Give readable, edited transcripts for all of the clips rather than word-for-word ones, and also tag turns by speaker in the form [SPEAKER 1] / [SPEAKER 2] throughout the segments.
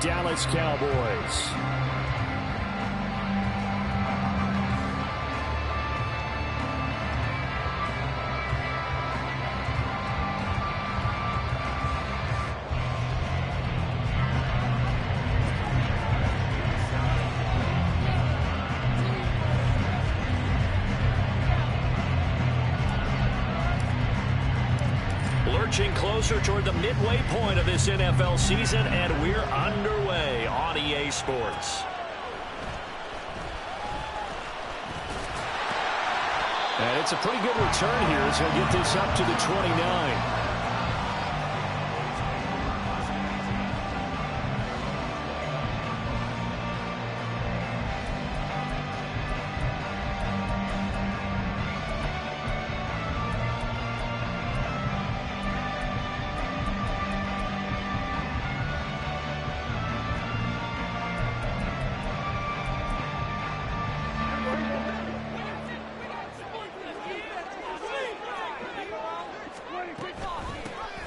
[SPEAKER 1] Dallas Cowboys. Lurching closer toward the midway point of this NFL season, and we're underway on EA Sports. And it's a pretty good return here as he'll get this up to the 29.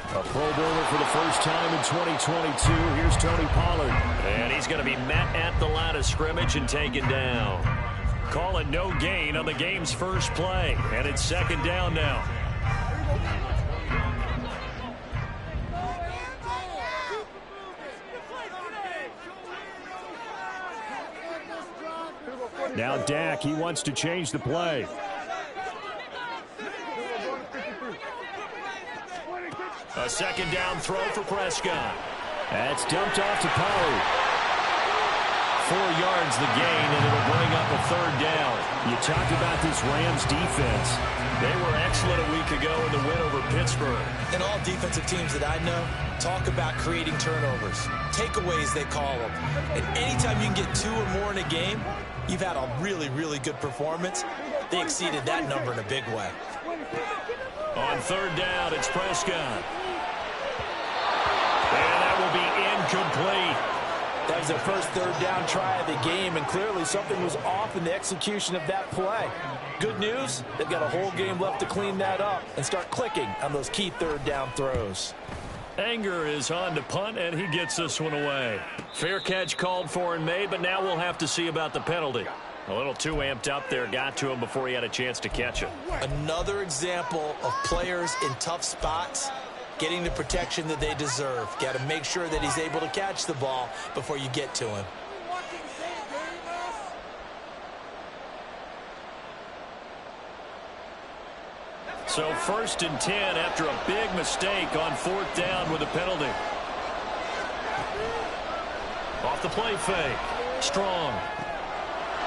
[SPEAKER 1] A Pro Bowler for the first time in 2022. Here's Tony Pollard. And he's going to be met at the line of scrimmage and taken down. Call it no gain on the game's first play. And it's second down now. Now Dak, he wants to change the play. A second down throw for Prescott. That's dumped off to Pollard. 4 yards the gain, and it'll bring up a third down. You talked about this Rams defense. They were excellent a week ago in the win over Pittsburgh.
[SPEAKER 2] And all defensive teams that I know talk about creating turnovers. Takeaways, they call them. And anytime you can get 2 or more in a game, you've had a really, really good performance. They exceeded that number in a big way.
[SPEAKER 1] On third down, it's Prescott. And that will be incomplete.
[SPEAKER 3] That was the first third down try of the game, and clearly something was off in the execution of that play. Good news, they've got a whole game left to clean that up and start clicking on those key third down throws.
[SPEAKER 1] Anger is on to punt, and he gets this one away. Fair catch called for and made, but now we'll have to see about the penalty. A little too amped up there, got to him before he had a chance to catch it.
[SPEAKER 2] Another example of players in tough spots getting the protection that they deserve. Got to make sure that he's able to catch the ball before you get to him.
[SPEAKER 1] So 1st and 10 after a big mistake on 4th down with a penalty. Off the play fake. Strong.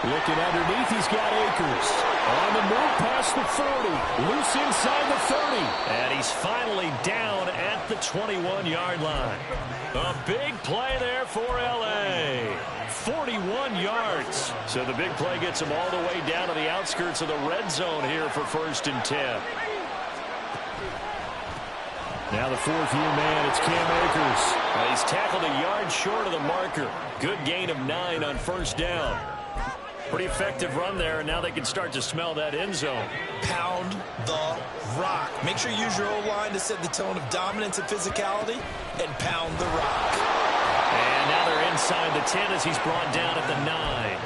[SPEAKER 1] Looking underneath, he's got Akers. On the move past the 40. Loose inside the 30. And he's finally down at the 21-yard line. A big play there for L.A. 41 yards. So the big play gets him all the way down to the outskirts of the red zone here for 1st and 10. Now the 4th-year man, it's Cam Akers. He's tackled a yard short of the marker. Good gain of 9 on 1st down. Pretty effective run there, and now they can start to smell that end zone.
[SPEAKER 2] Pound the rock. Make sure you use your O-line to set the tone of dominance and physicality, and pound the rock.
[SPEAKER 1] And now they're inside the 10 as he's brought down at the 9.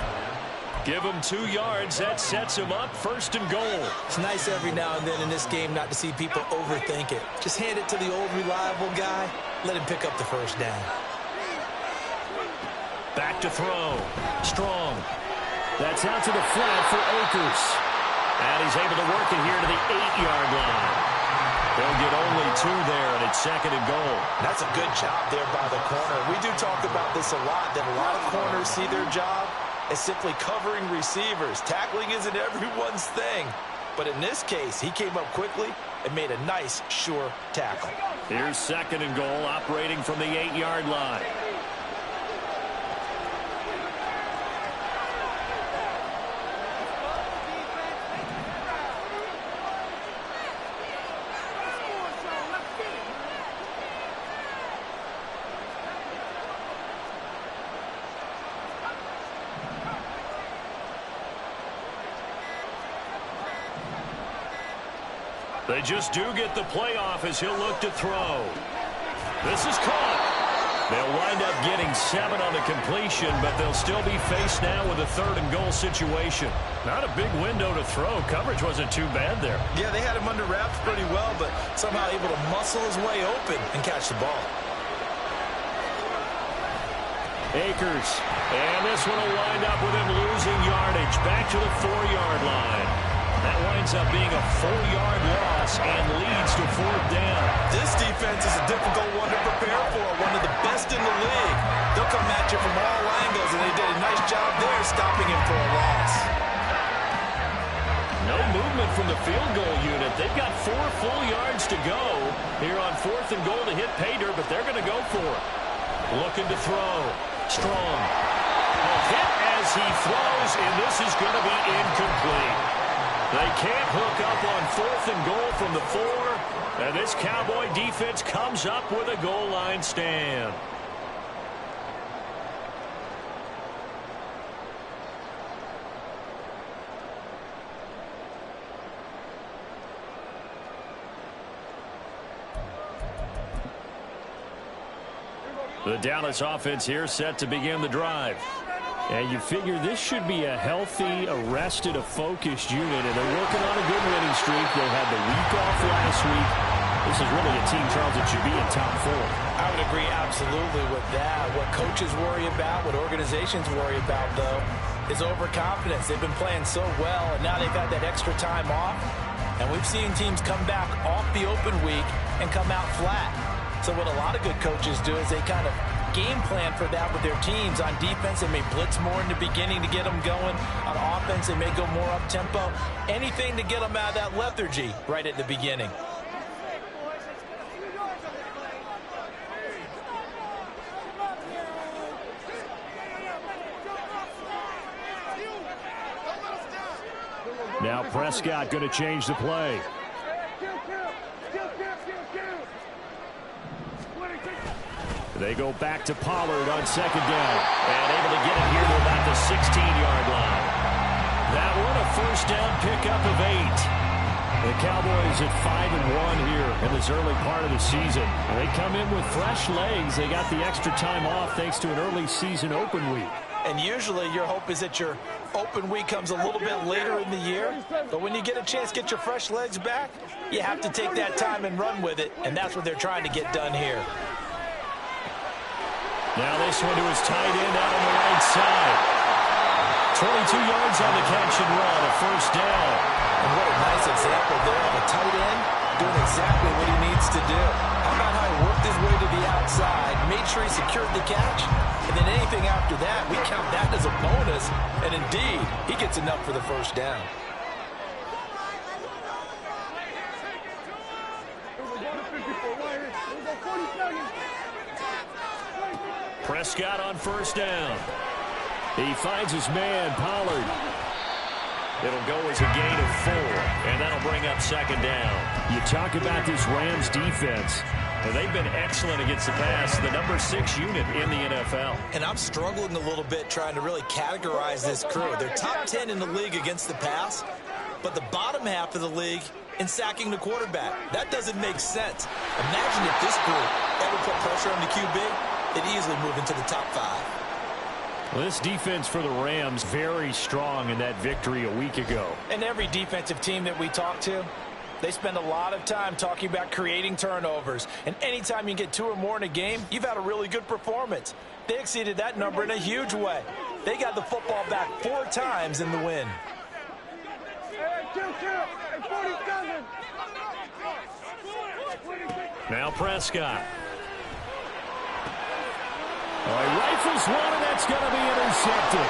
[SPEAKER 1] Give him 2 yards. That sets him up 1st and goal.
[SPEAKER 2] It's nice every now and then in this game not to see people overthink it. Just hand it to the old reliable guy. Let him pick up the 1st down.
[SPEAKER 1] Back to throw. Strong. That's out to the flat for Akers. And he's able to work it here to the 8-yard line. They'll get only 2 there, and it's 2nd and goal.
[SPEAKER 3] That's a good job there by the corner. We do talk about this a lot, that a lot of corners see their job as simply covering receivers. Tackling isn't everyone's thing. But in this case, he came up quickly and made a nice, sure tackle.
[SPEAKER 1] Here's 2nd and goal, operating from the 8-yard line. They just do get the playoff as he'll look to throw. This is caught. They'll wind up getting 7 on the completion, but they'll still be faced now with a 3rd and goal situation. Not a big window to throw. Coverage wasn't too bad there.
[SPEAKER 2] Yeah, they had him under wraps pretty well, but somehow able to muscle his way open and catch the ball.
[SPEAKER 1] Akers, and this one will wind up with him losing yardage back to the 4-yard line. That winds up being a 4-yard loss and leads to 4th down.
[SPEAKER 2] This defense is a difficult one to prepare for, one of the best in the league. They'll come at you from all angles, and they did a nice job there stopping him for a loss.
[SPEAKER 1] No movement from the field goal unit. They've got 4 full yards to go here on 4th and goal to hit pay dirt, but they're going to go for it. Looking to throw. Strong. A hit as he throws, and this is going to be incomplete. They can't hook up on 4th and goal from the 4, and this Cowboy defense comes up with a goal line stand. The Dallas offense here set to begin the drive. And you figure this should be a healthy, arrested, a focused unit, and they're working on a good winning streak. They had the week off last week. This is really a team, Charles, that should be in top 4.
[SPEAKER 2] I would agree absolutely with that. What coaches worry about, what organizations worry about, though, is overconfidence. They've been playing so well, and now they've had that extra time off. And we've seen teams come back off the open week and come out flat. So what a lot of good coaches do is they kind of game plan for that with their teams. On defense, they may blitz more in the beginning to get them going. On offense, they may go more up-tempo. Anything to get them out of that lethargy right at the beginning.
[SPEAKER 1] Now Prescott going to change the play. They go back to Pollard on 2nd down. And able to get it here to about the 16-yard line. That one a 1st down pickup of 8. The Cowboys at 5-1 here in this early part of the season. And they come in with fresh legs. They got the extra time off thanks to an early season open week.
[SPEAKER 2] And usually your hope is that your open week comes a little bit later in the year. But when you get a chance to get your fresh legs back, you have to take that time and run with it. And that's what they're trying to get done here.
[SPEAKER 1] Now this one to his tight end out on the right side. 22 yards on the catch and run, a 1st down.
[SPEAKER 2] And what a nice example there of a tight end doing exactly what he needs to do. How about how he worked his way to the outside, made sure he secured the catch, and then anything after that, we count that as a bonus. And indeed, he gets enough for the 1st down.
[SPEAKER 1] Prescott on 1st down. He finds his man, Pollard. It'll go as a gain of 4, and that'll bring up 2nd down. You talk about this Rams defense. And they've been excellent against the pass, the number 6 unit in the NFL.
[SPEAKER 2] And I'm struggling a little bit trying to really categorize this crew. They're top 10 in the league against the pass, but the bottom half of the league in sacking the quarterback. That doesn't make sense. Imagine if this group ever put pressure on the QB. They'd easily move into the top 5.
[SPEAKER 1] Well, this defense for the Rams very strong in that victory a week ago.
[SPEAKER 2] And every defensive team that we talk to, they spend a lot of time talking about creating turnovers. And anytime you get 2 or more in a game, you've had a really good performance. They exceeded that number in a huge way. They got the football back 4 times in the win.
[SPEAKER 1] Now Prescott. He rifles one, and that's going to be intercepted.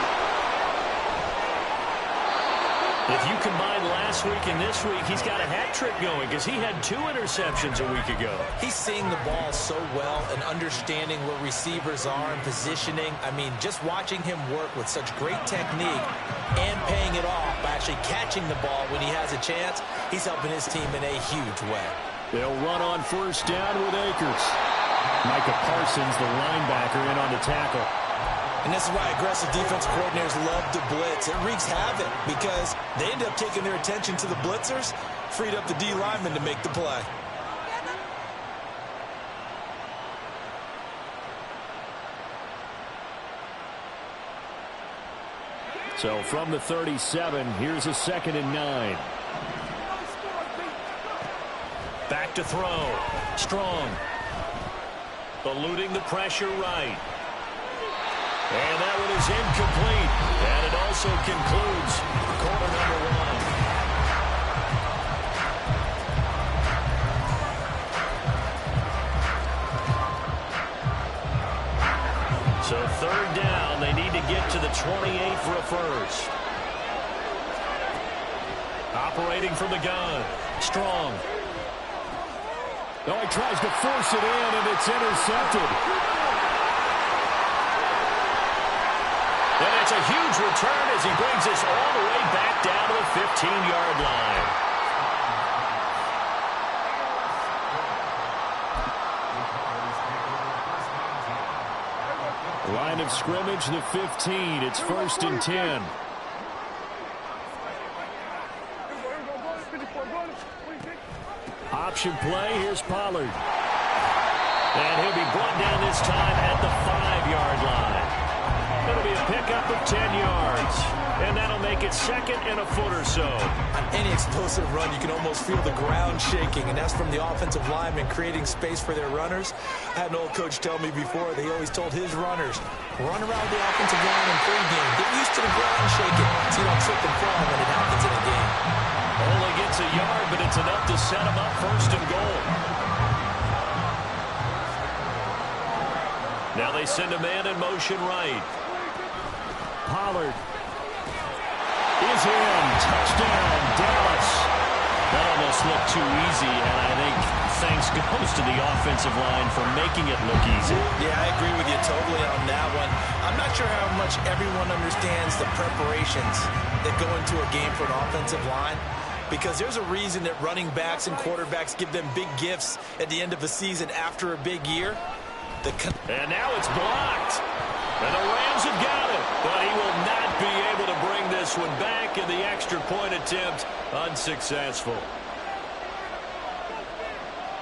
[SPEAKER 1] If you combine last week and this week, he's got a hat trick going because he had 2 interceptions a week ago.
[SPEAKER 2] He's seeing the ball so well and understanding where receivers are and positioning. I mean, just watching him work with such great technique and paying it off by actually catching the ball when he has a chance, he's helping his team in a huge way.
[SPEAKER 1] They'll run on 1st down with Akers. Micah Parsons, the linebacker, in on the tackle.
[SPEAKER 2] And this is why aggressive defense coordinators love to blitz. It wreaks havoc because they end up taking their attention to the blitzers, freed up the D lineman to make the play.
[SPEAKER 1] So from the 37, here's a 2nd and 9. Back to throw. Strong. Eluding the pressure right. And that one is incomplete. And it also concludes quarter number 1. So 3rd down. They need to get to the 28 for a first. Operating from the gun. Strong. Oh, he tries to force it in, and it's intercepted. And it's a huge return as he brings us all the way back down to the 15-yard line. Line of scrimmage, the 15. It's 1st and 10. Option play. Here's Pollard. And he'll be brought down this time at the 5-yard line. It'll be a pickup of 10 yards. And that'll make it 2nd and a foot or so.
[SPEAKER 2] On any explosive run, you can almost feel the ground shaking, and that's from the offensive linemen creating space for their runners. I had an old coach tell me before that he always told his runners, run around the offensive line in pregame. Get used to the ground shaking so you don't trip and fall when it happens in a game.
[SPEAKER 1] Only gets a yard, but it's enough to set him up 1st and goal. Now they send a man in motion right. Pollard is in. Touchdown, Dallas. That almost looked too easy, and I think thanks goes to the offensive line for making it look easy.
[SPEAKER 2] Yeah, I agree with you totally on that one. I'm not sure how much everyone understands the preparations that go into a game for an offensive line, because there's a reason that running backs and quarterbacks give them big gifts at the end of the season after a big year.
[SPEAKER 1] And now it's blocked. And the Rams have got it. But he will not be able to bring this one back, and the extra point attempt unsuccessful.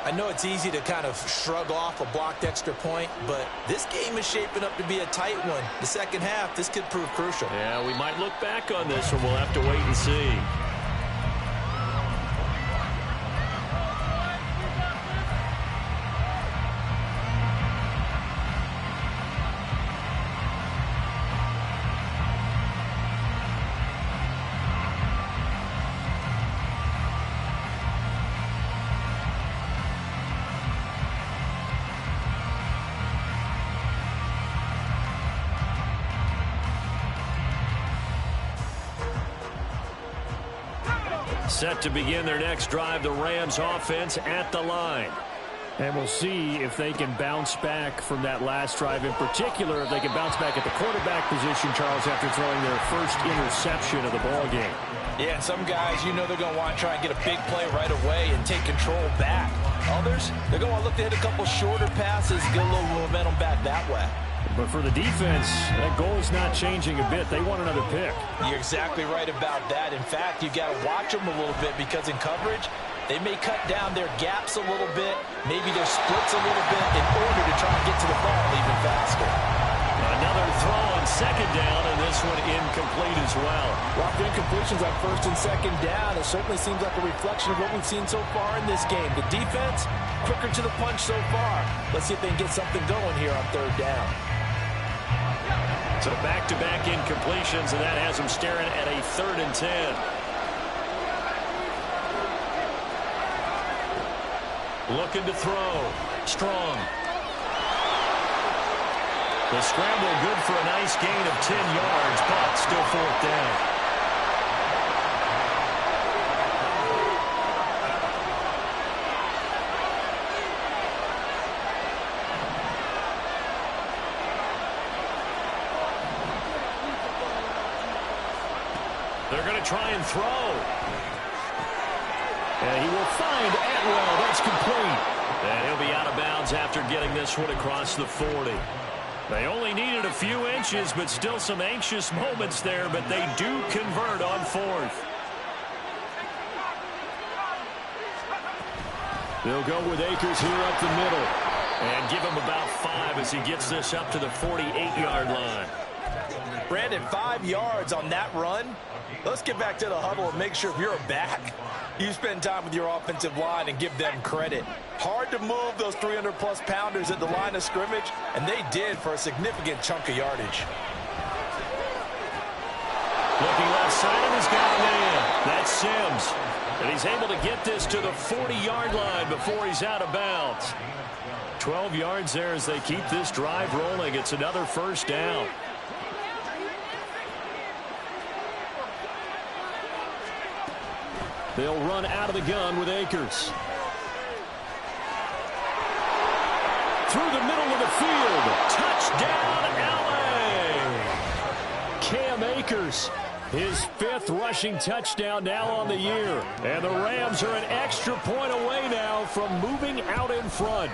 [SPEAKER 2] I know it's easy to kind of shrug off a blocked extra point, but this game is shaping up to be a tight one. The second half, this could prove crucial.
[SPEAKER 1] Yeah, we might look back on this one. We'll have to wait and see. Set to begin their next drive, the Rams offense at the line. And we'll see if they can bounce back from that last drive, in particular, if they can bounce back at the quarterback position, Charles, after throwing their first interception of the ball game.
[SPEAKER 2] Yeah, and some guys, you know they're going to want to try and get a big play right away and take control back. Others, they're going to want to look to hit a couple shorter passes, get a little momentum back that way.
[SPEAKER 1] But for the defense, that goal is not changing a bit. They want another pick.
[SPEAKER 2] You're exactly right about that. In fact, you got to watch them a little bit, because in coverage, they may cut down their gaps a little bit, maybe their splits a little bit, in order to try and get to the ball even faster.
[SPEAKER 1] Another throw on 2nd down, and this one incomplete as well.
[SPEAKER 2] Well, the incompletions on 1st and 2nd down, it certainly seems like a reflection of what we've seen so far in this game. The defense, quicker to the punch so far. Let's see if they can get something going here on 3rd down.
[SPEAKER 1] So back-to-back incompletions, and that has them staring at a 3rd and 10. Looking to throw. Strong. The scramble good for a nice gain of 10 yards, but still 4th down. They're going to try and throw. And he will find Atwell. That's complete. And he'll be out of bounds after getting this one across the 40. They only needed a few inches, but still some anxious moments there, but they do convert on 4th. They'll go with Akers here up the middle. And give him about 5 as he gets this up to the 48-yard line.
[SPEAKER 3] Brandon, 5 yards on that run. Let's get back to the huddle and make sure if you're back, you spend time with your offensive line and give them credit. Hard to move those 300-plus pounders at the line of scrimmage, and they did for a significant chunk of yardage.
[SPEAKER 1] Looking left side, and he's got it in. That's Sims. And he's able to get this to the 40-yard line before he's out of bounds. 12 yards there as they keep this drive rolling. It's another first down. They'll run out of the gun with Akers. Through the middle of the field. Touchdown, L.A. Cam Akers, his 5th rushing touchdown now on the year. And the Rams are an extra point away now from moving out in front.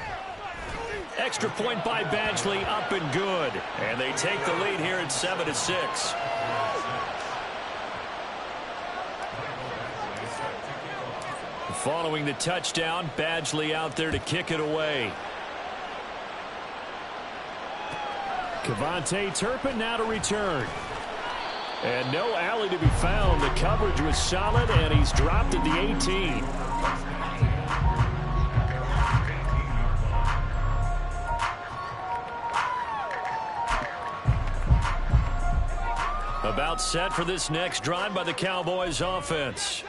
[SPEAKER 1] Extra point by Badgley, up and good. And they take the lead here at 7-6. Following the touchdown, Badgley out there to kick it away. Kevontae Turpin now to return. And no alley to be found. The coverage was solid, and he's dropped at the 18. About set for this next drive by the Cowboys offense.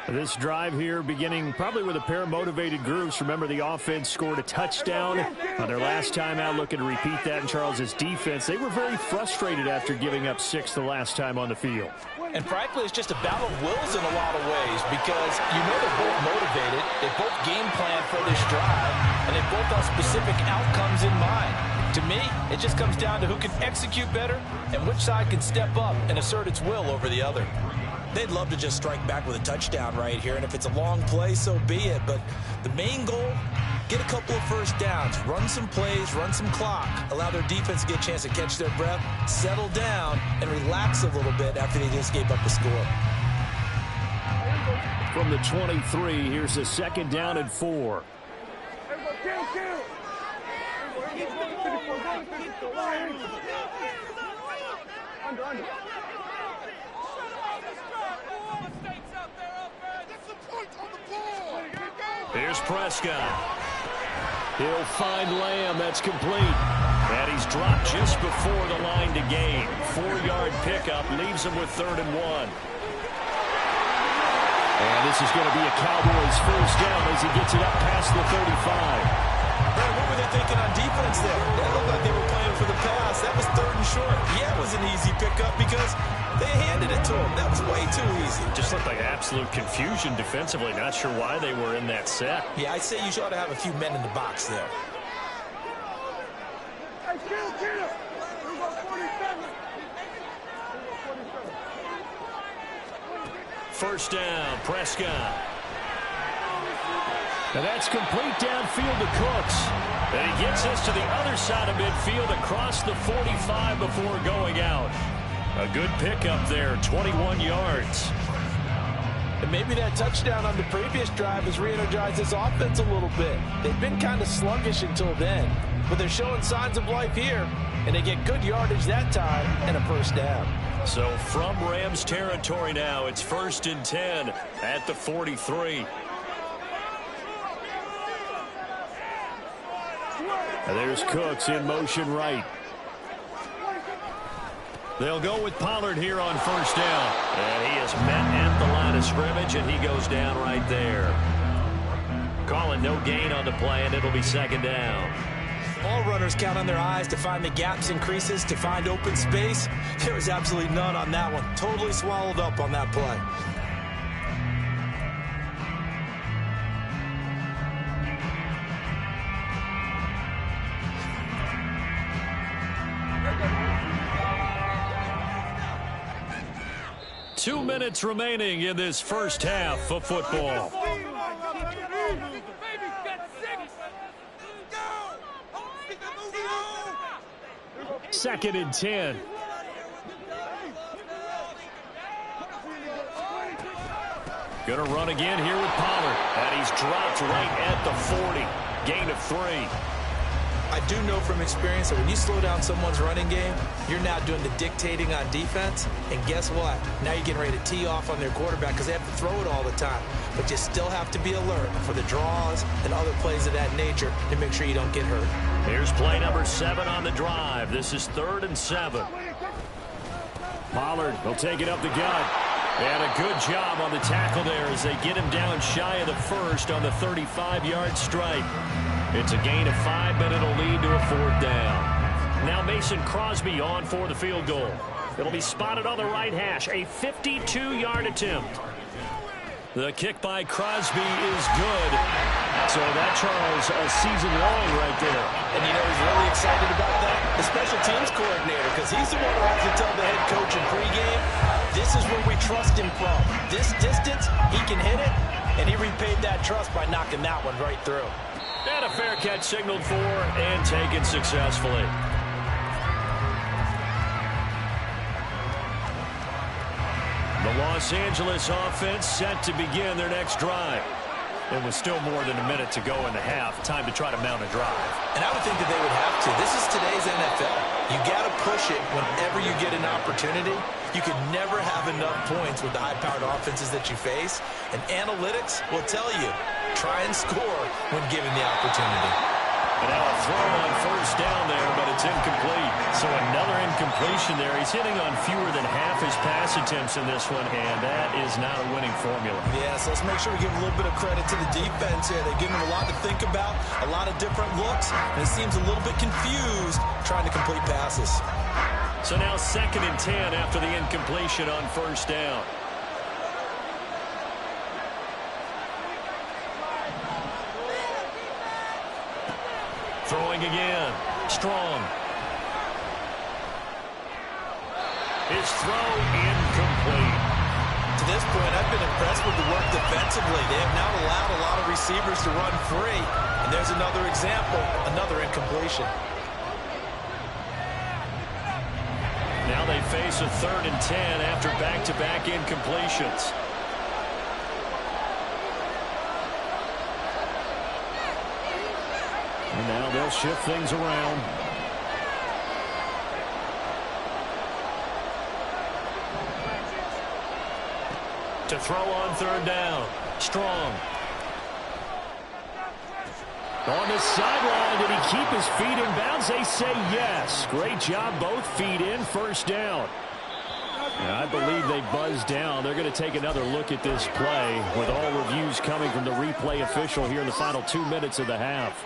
[SPEAKER 1] This drive here beginning probably with a pair of motivated groups. Remember, the offense scored a touchdown on their last time out, looking to repeat that in Charles's defense. They were very frustrated after giving up 6 the last time on the field.
[SPEAKER 3] And frankly, it's just a battle of wills in a lot of ways because you know they're both motivated. They both game plan for this drive, and they both have specific outcomes in mind. To me, it just comes down to who can execute better and which side can step up and assert its will over the other. They'd love to just strike back with a touchdown right here, and if it's a long play, so be it. But the main goal, get a couple of first downs, run some plays, run some clock, allow their defense to get a chance to catch their breath, settle down, and relax a little bit after they just gave up a score.
[SPEAKER 1] From the 23, here's a 2nd down and 4. Here's Prescott. He'll find Lamb. That's complete. And he's dropped just before the line to gain. 4-yard pickup leaves him with 3rd and 1. And this is going to be a Cowboys first down as he gets it up past the 35.
[SPEAKER 3] Brad, what were they thinking on defense there? That looked like they were playing for the pass. That was 3rd and short. Yeah, it was an easy pickup because they handed it to him. That was way too easy.
[SPEAKER 1] Just looked like absolute confusion defensively. Not sure why they were in that set.
[SPEAKER 3] Yeah, I'd say you ought to have a few men in the box there.
[SPEAKER 1] First down, Prescott. And that's complete downfield to Cooks. And he gets us to the other side of midfield across the 45 before going out. A good pickup there, 21 yards.
[SPEAKER 3] And maybe that touchdown on the previous drive has re-energized this offense a little bit. They've been kind of sluggish until then, but they're showing signs of life here, and they get good yardage that time and a first down.
[SPEAKER 1] So from Rams territory now, it's 1st and 10 at the 43. And there's Cooks in motion right. They'll go with Pollard here on first down. And he is met at the line of scrimmage, and he goes down right there. Calling no gain on the play, and it'll be 2nd down.
[SPEAKER 3] All runners count on their eyes to find the gaps and creases, to find open space. There was absolutely none on that one. Totally swallowed up on that play.
[SPEAKER 1] Two minutes remaining in this first half of football. 2nd and 10. Gonna run again here with Pollard. And he's dropped right at the 40. Gain of 3.
[SPEAKER 2] I do know from experience that when you slow down someone's running game, you're now doing the dictating on defense. And guess what? Now you're getting ready to tee off on their quarterback because they have to throw it all the time. But you still have to be alert for the draws and other plays of that nature to make sure you don't get hurt.
[SPEAKER 1] Here's play number 7 on the drive. This is 3rd and 7. Pollard will take it up the gut. And a good job on the tackle there as they get him down shy of the first on the 35-yard strike. It's a gain of 5, but it'll lead to a 4th down. Now Mason Crosby on for the field goal. It'll be spotted on the right hash. A 52-yard attempt. The kick by Crosby is good. So that, Charles, a season long right there.
[SPEAKER 2] And you know he's really excited about that? The special teams coordinator, because he's the one who has to tell the head coach in pregame, this is where we trust him from. This distance, he can hit it, and he repaid that trust by knocking that one right through.
[SPEAKER 1] And a fair catch signaled for and taken successfully. The Los Angeles offense set to begin their next drive. It was still more than a minute to go in the half. Time to try to mount a drive.
[SPEAKER 2] And I would think that they would have to. This is today's NFL. You got to push it whenever you get an opportunity. You could never have enough points with the high-powered offenses that you face. And analytics will tell you, try and score when given the opportunity.
[SPEAKER 1] And now a throw on 1st down there, but it's incomplete. So another incompletion there. He's hitting on fewer than half his pass attempts in this one, and that is not a winning formula.
[SPEAKER 2] Yeah, so let's make sure we give a little bit of credit to the defense here. They've given him a lot to think about, a lot of different looks, and it seems a little bit confused trying to complete passes.
[SPEAKER 1] So now 2nd and 10 after the incompletion on 1st down. Throwing again. Strong. His throw incomplete.
[SPEAKER 2] To this point, I've been impressed with the work defensively. They have now allowed a lot of receivers to run free. And there's another example, another incompletion.
[SPEAKER 1] Now they face a 3rd and 10 after back-to-back incompletions. And now they'll shift things around. To throw on 3rd down. Strong. On the sideline, did he keep his feet in bounds? They say yes. Great job, both feet in, 1st down. And I believe they buzzed down. They're going to take another look at this play with all reviews coming from the replay official here in the final 2 minutes of the half.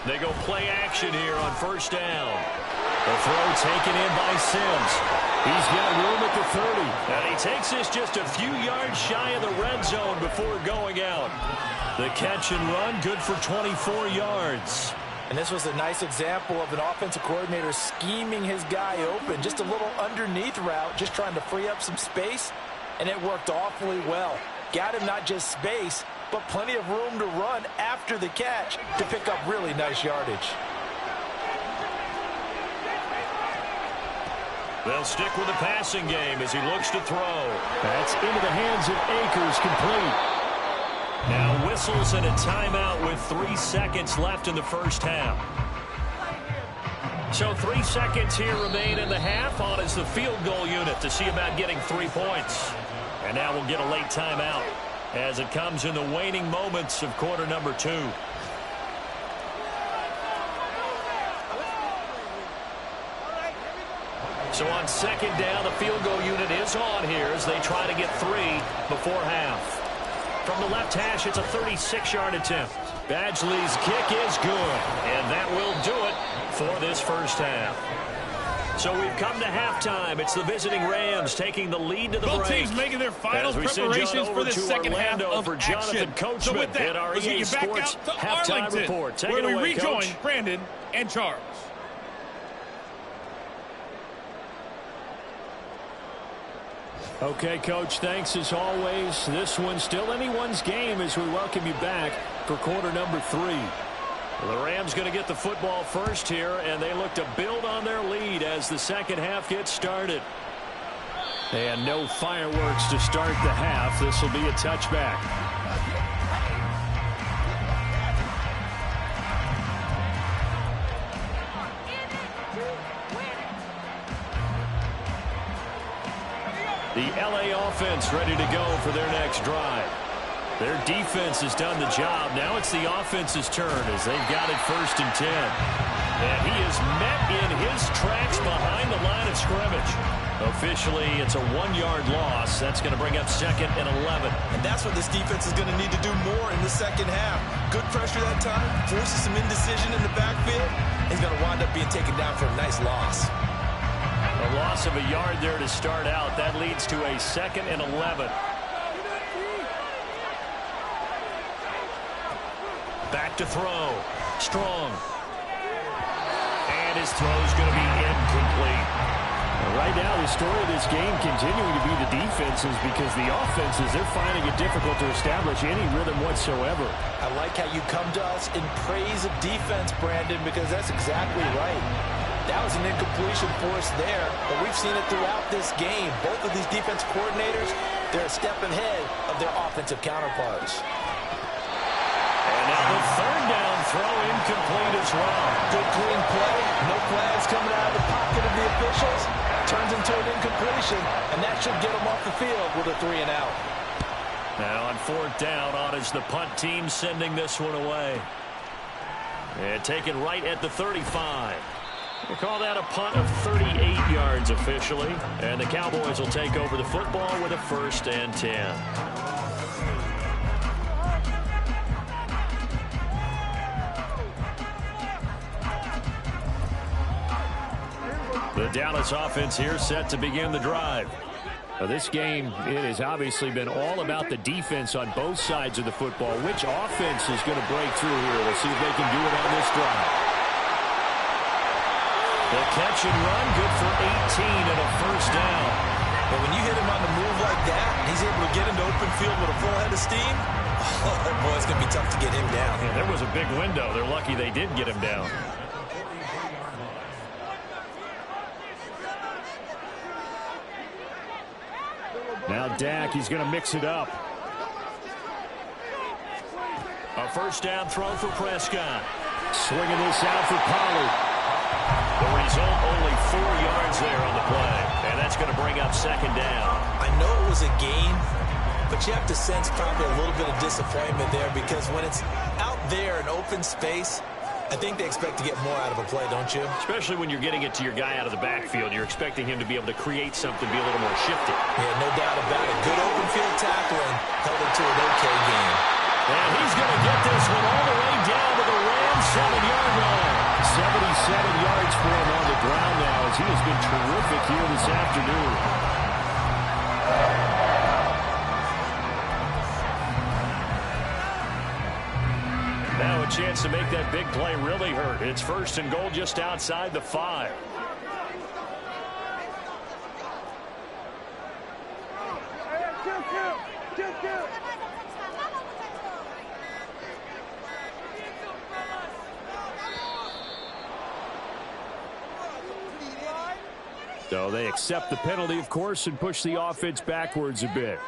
[SPEAKER 1] They go play action here on 1st down. The throw taken in by Sims. He's got room at the 30. And he takes this just a few yards shy of the red zone before going out. The catch and run, good for 24 yards.
[SPEAKER 2] And this was a nice example of an offensive coordinator scheming his guy open. Just a little underneath route, just trying to free up some space. And it worked awfully well. Got him not just space, but plenty of room to run after the catch to pick up really nice yardage.
[SPEAKER 1] They'll stick with the passing game as he looks to throw. That's into the hands of Akers, complete. Now whistles and a timeout with 3 seconds left in the 1st half. So 3 seconds here remain in the half. On is the field goal unit to see about getting 3 points. And now we'll get a late timeout as it comes in the waning moments of quarter number 2. So on 2nd down, the field goal unit is on here as they try to get 3 before half. From the left hash, it's a 36-yard attempt. Badgley's kick is good, and that will do it for this 1st half. So we've come to halftime. It's the visiting Rams taking the lead to the break.
[SPEAKER 4] Both teams making their final preparations for the second half of
[SPEAKER 1] for Jonathan
[SPEAKER 4] action. So with that, let's get you back out to Arlington, where we rejoin Brandon and Charles.
[SPEAKER 1] Okay, Coach, thanks as always. This one's still anyone's game as we welcome you back for quarter number 3. The Rams going to get the football first here, and they look to build on their lead as the second half gets started. And no fireworks to start the half. This will be a touchback. The LA offense ready to go for their next drive. Their defense has done the job. Now it's the offense's turn as they've got it 1st and 10. And he is met in his tracks behind the line of scrimmage. Officially, it's a 1-yard loss. That's going to bring up 2nd and 11.
[SPEAKER 2] And that's what this defense is going to need to do more in the second half. Good pressure that time, forces some indecision in the backfield. He's going to wind up being taken down for a nice loss.
[SPEAKER 1] A loss of a yard there to start out. That leads to a 2nd and 11. Back to throw. Strong. And his throw is going to be incomplete. Right now, the story of this game continuing to be the defenses because the offenses, they're finding it difficult to establish any rhythm whatsoever.
[SPEAKER 2] I like how you come to us in praise of defense, Brandon, because that's exactly right. That was an incompletion for us there, but we've seen it throughout this game. Both of these defense coordinators, they're a step ahead of their offensive counterparts.
[SPEAKER 1] And now the 3rd down throw incomplete as well.
[SPEAKER 2] Good clean play. No flags coming out of the pocket of the officials. Turns into an incompletion, and that should get them off the field with a 3 and out.
[SPEAKER 1] Now on 4th down, on is the punt team sending this one away. And taken right at the 35. We call that a punt of 38 yards officially. And the Cowboys will take over the football with a 1st and 10. The Dallas offense here set to begin the drive. Now this game, it has obviously been all about the defense on both sides of the football. Which offense is going to break through here? We'll see if they can do it on this drive. The catch and run, good for 18 and a 1st down.
[SPEAKER 2] But when you hit him on the move like that, he's able to get into open field with a full head of steam. Oh, boy, it's going to be tough to get him down.
[SPEAKER 1] Yeah, there was a big window. They're lucky they did get him down. Now Dak, he's going to mix it up. A 1st down throw for Prescott. Swinging this out for Pollard. The result, only 4 yards there on the play. And that's going to bring up 2nd down.
[SPEAKER 2] I know it was a gain, but you have to sense probably a little bit of disappointment there because when it's out there in open space, I think they expect to get more out of a play, don't you?
[SPEAKER 1] Especially when you're getting it to your guy out of the backfield. You're expecting him to be able to create something, be a little more shifty.
[SPEAKER 2] Yeah, no doubt about it. Good open field tackling held it to an okay game.
[SPEAKER 1] And he's going to get this one all the way down to the Rams' 7-yard line. 77 yards for him on the ground now as he has been terrific here this afternoon. Now a chance to make that big play really hurt. It's 1st and goal just outside the 5. So they accept the penalty, of course, and push the offense backwards a bit.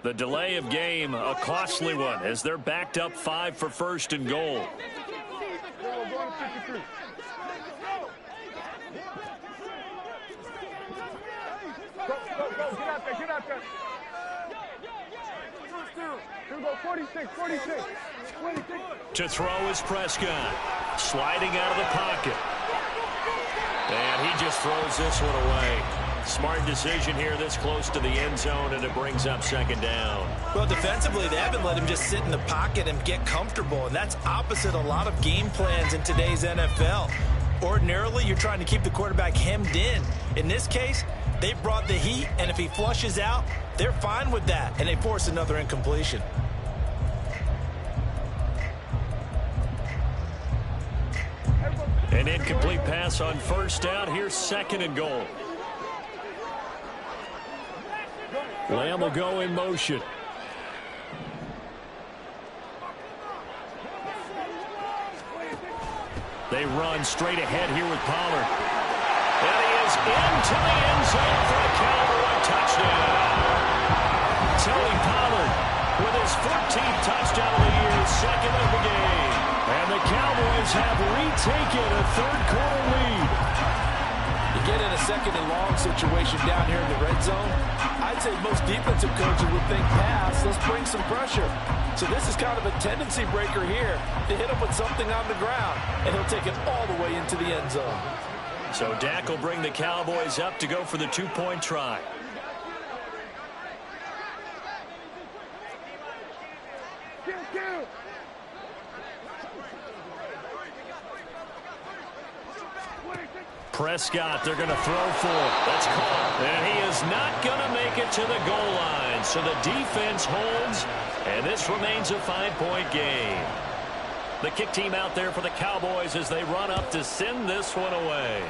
[SPEAKER 1] The delay of game, a costly one, as they're backed up 5 for 1st and goal.
[SPEAKER 5] Get out there. Here we go, 46.
[SPEAKER 1] To throw is Prescott. Sliding out of the pocket. And he just throws this one away. Smart decision here this close to the end zone, and it brings up 2nd down.
[SPEAKER 2] Well, defensively, they haven't let him just sit in the pocket and get comfortable, and that's opposite a lot of game plans in today's NFL. Ordinarily, you're trying to keep the quarterback hemmed in. In this case, they brought the heat, and if he flushes out, they're fine with that, and they force another incompletion.
[SPEAKER 1] An incomplete pass on first down. Here's second and goal. Lamb will go in motion. They run straight ahead here with Pollard. And he is into the end zone for a Cowboy touchdown. Tony Pollard with his 14th touchdown of the year, second of the game. And the Cowboys have retaken a third-quarter lead.
[SPEAKER 3] You get in a second and long situation down here in the red zone, I'd say most defensive coaches would think pass, let's bring some pressure. So this is kind of a tendency breaker here to hit him with something on the ground, and he'll take it all the way into the end zone.
[SPEAKER 1] So Dak will bring the Cowboys up to go for the two-point try. Prescott, they're going to throw for it. That's caught. And he is not going to make it to the goal line. So the defense holds, and this remains a 5-point game. The kick team out there for the Cowboys as they run up to send this one away.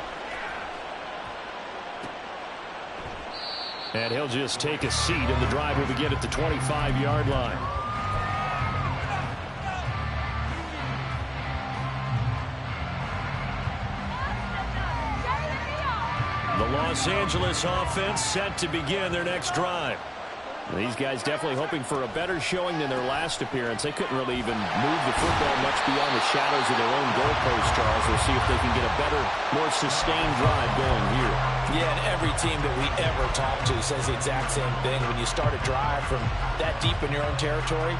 [SPEAKER 1] And he'll just take a seat, and the drive will begin at the 25-yard line. The Los Angeles offense set to begin their next drive. These guys definitely hoping for a better showing than their last appearance. They couldn't really even move the football much beyond the shadows of their own goalpost, Charles. We'll see if they can get a better, more sustained drive going here.
[SPEAKER 2] Yeah, and every team that we ever talk to says the exact same thing. When you start a drive from that deep in your own territory,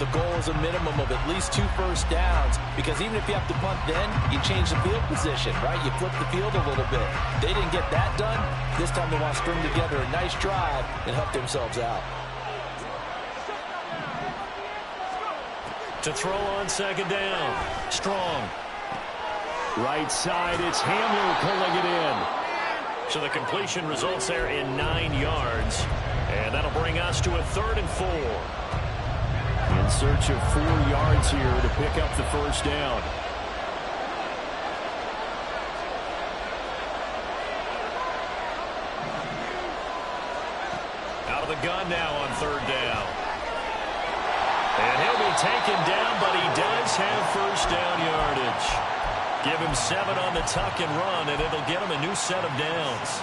[SPEAKER 2] the goal is a minimum of at least 2 first downs, because even if you have to punt then, you change the field position, right? You flip the field a little bit. They didn't get that done. This time they want to string together a nice drive and help themselves out.
[SPEAKER 1] To throw on second down. Strong. Right side, it's Hamler pulling it in. So the completion results there in 9 yards. And that'll bring us to a 3rd and 4. In search of 4 yards here to pick up the first down. Out of the gun now on 3rd down. And he'll be taken down, but he does have first down yardage. Give him 7 on the tuck and run, and it'll get him a new set of downs.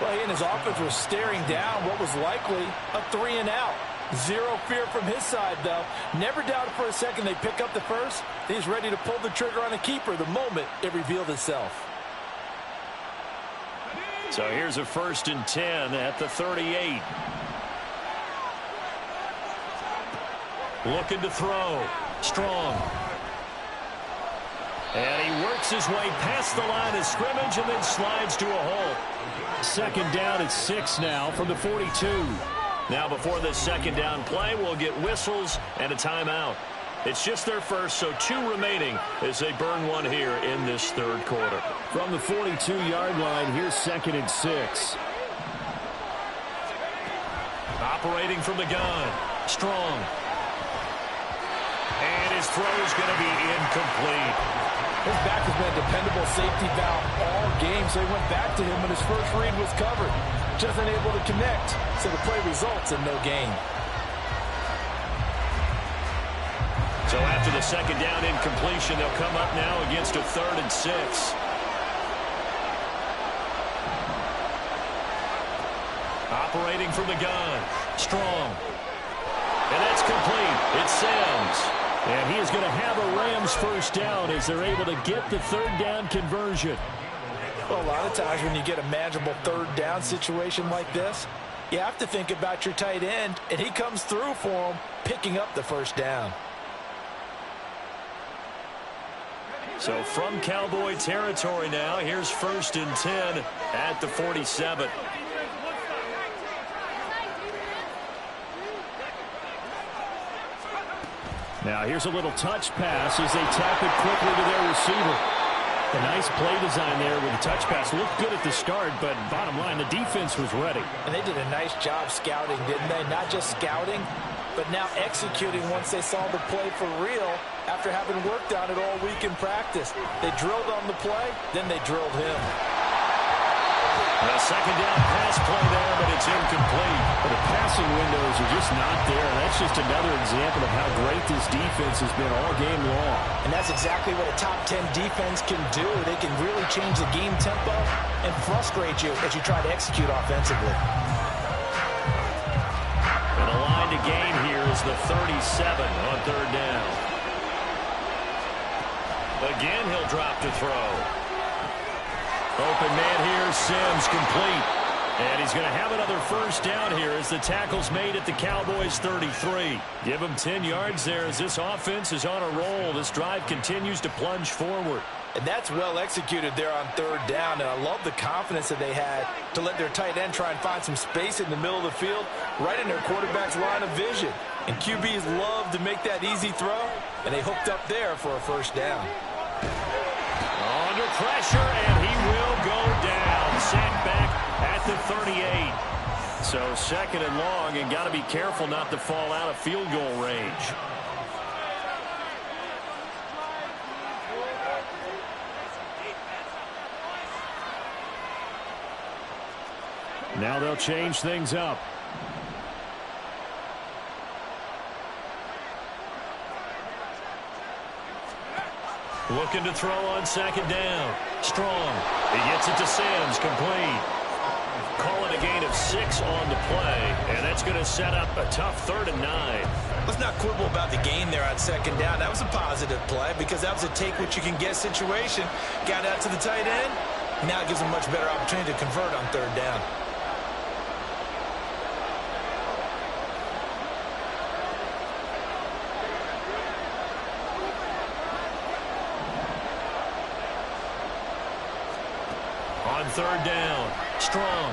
[SPEAKER 2] Well, he and his offense were staring down what was likely a 3 and out. Zero fear from his side, though. Never doubted for a second they pick up the first. He's ready to pull the trigger on a keeper the moment it revealed itself.
[SPEAKER 1] So here's a 1st and 10 at the 38. Looking to throw. Strong. And he works his way past the line of scrimmage and then slides to a halt. 2nd down at 6 now from the 42. Now before this 2nd down play, we'll get whistles and a timeout. It's just their first, so 2 remaining as they burn one here in this 3rd quarter. From the 42-yard line, here's 2nd and 6. Operating from the gun. Strong. And his throw is going to be incomplete.
[SPEAKER 2] His back has been a dependable safety valve all game, so he went back to him when his first read was covered. Just unable to connect, so the play results in no gain.
[SPEAKER 1] So after the 2nd down incompletion, they'll come up now against a 3rd and 6. Operating from the gun. Strong. And that's complete. It's Sims. And he is going to have a Rams first down as they're able to get the 3rd down conversion.
[SPEAKER 2] Well, a lot of times when you get a manageable 3rd down situation like this, you have to think about your tight end, and he comes through for him, picking up the first down.
[SPEAKER 1] So from Cowboy territory now, here's 1st and 10 at the 47. Now here's a little touch pass as they tap it quickly to their receiver. A nice play design there with the touch pass. Looked good at the start, but bottom line, the defense was ready.
[SPEAKER 2] And they did a nice job scouting, didn't they? Not just scouting, but now executing once they saw the play for real after having worked on it all week in practice. They drilled on the play, then they drilled him.
[SPEAKER 1] A second down pass play there, but it's incomplete. The passing windows are just not there. That's just another example of how great this defense has been all game long.
[SPEAKER 2] And that's exactly what a top 10 defense can do. They can really change the game tempo and frustrate you as you try to execute offensively.
[SPEAKER 1] And the line to gain here is the 37 on third down. Again, he'll drop to throw. Open man here, Sims, complete. And he's going to have another first down here as the tackle's made at the Cowboys 33. Give him 10 yards there as this offense is on a roll. This drive continues to plunge forward.
[SPEAKER 2] And that's well executed there on third down. And I love the confidence that they had to let their tight end try and find some space in the middle of the field, right in their quarterback's line of vision. And QBs love to make that easy throw, and they hooked up there for a first down.
[SPEAKER 1] Under pressure, and he will go down. Sacked back at the 38. So second and long, and got to be careful not to fall out of field goal range. Now they'll change things up. Looking to throw on second down. Strong. He gets it to Sims. Complete. Calling a gain of 6 on the play. And that's going to set up a tough 3rd and 9.
[SPEAKER 2] Let's not quibble about the gain there on second down. That was a positive play because that was a take-what-you-can-get situation. Got out to the tight end. Now it gives them a much better opportunity to convert on third down.
[SPEAKER 1] On third down, Strong.